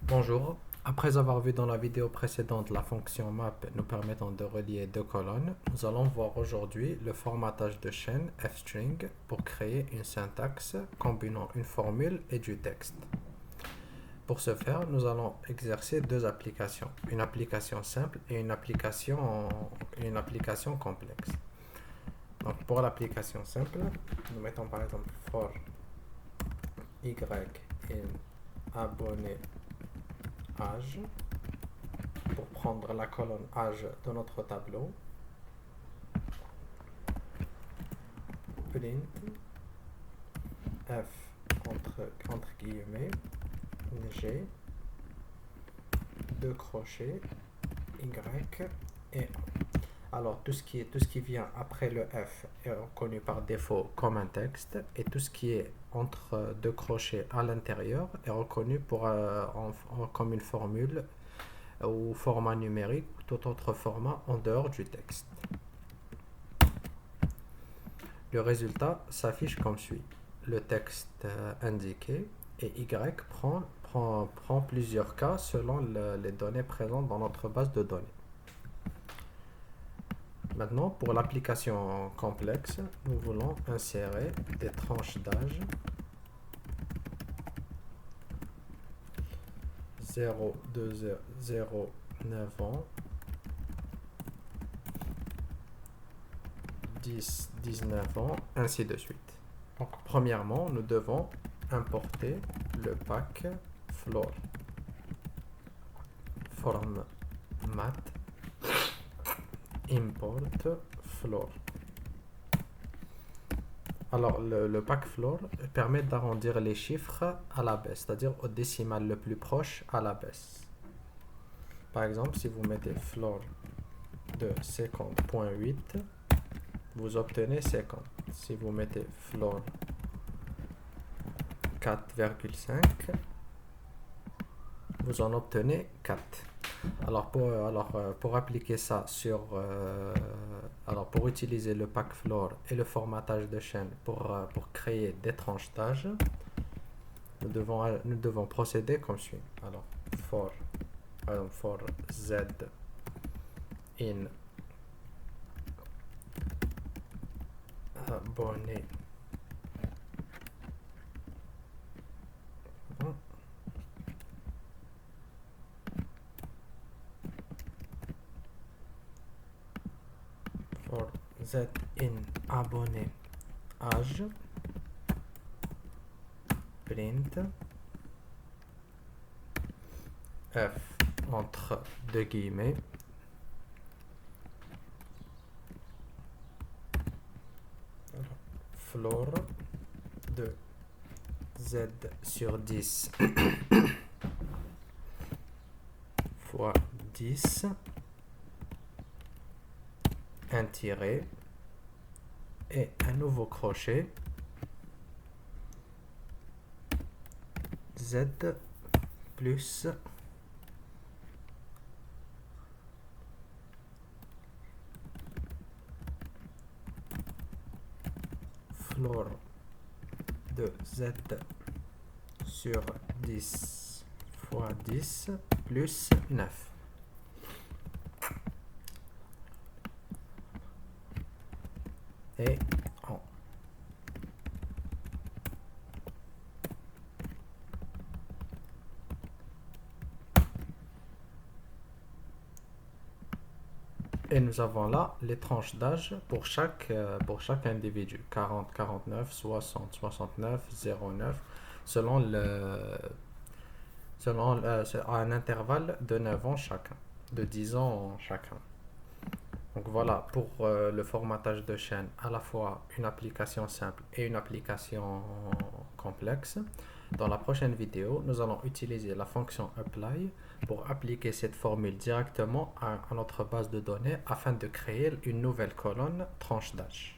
Bonjour, après avoir vu dans la vidéo précédente la fonction map nous permettant de relier deux colonnes, nous allons voir aujourd'hui le formatage de chaîne f-string pour créer une syntaxe combinant une formule et du texte. Pour ce faire, nous allons exercer deux applications, une application simple et une application complexe. Donc pour l'application simple, nous mettons par exemple for y in abonné âge pour prendre la colonne âge de notre tableau. Print f entre guillemets g deux crochets y et 1. Alors tout ce qui vient après le f est reconnu par défaut comme un texte et tout ce qui est entre deux crochets à l'intérieur est reconnu comme une formule ou format numérique ou tout autre format en dehors du texte. Le résultat s'affiche comme suit. Le texte indiqué et y prend plusieurs cas selon les données présentes dans notre base de données. Maintenant, pour l'application complexe, nous voulons insérer des tranches d'âge 0, 2, 0, 9 ans, 10, 19 ans, ainsi de suite. Donc, premièrement, nous devons importer le pack floor from math import floor. Alors, le pack floor permet d'arrondir les chiffres à la baisse, c'est-à-dire au décimal le plus proche à la baisse. Par exemple, si vous mettez floor de 50.8, vous obtenez 50. Si vous mettez floor 4,5, vous en obtenez 4. Alors pour appliquer ça pour utiliser le pack floor et le formatage de chaîne pour créer des tranches d'âge, nous devons procéder comme suit. Alors for z in abonné for z in abonné âge print f entre deux guillemets floor de z sur 10 fois 10 un tiret et un nouveau crochet z plus floor de z sur 10 fois 10 plus 9. Et en et nous avons là les tranches d'âge pour chaque individu 40, 49, 60, 69, 09 selon à un intervalle de 9 ans chacun, de 10 ans chacun. Donc voilà pour le formatage de chaîne, à la fois une application simple et une application complexe. Dans la prochaine vidéo, nous allons utiliser la fonction apply pour appliquer cette formule directement à notre base de données afin de créer une nouvelle colonne tranche d'âge.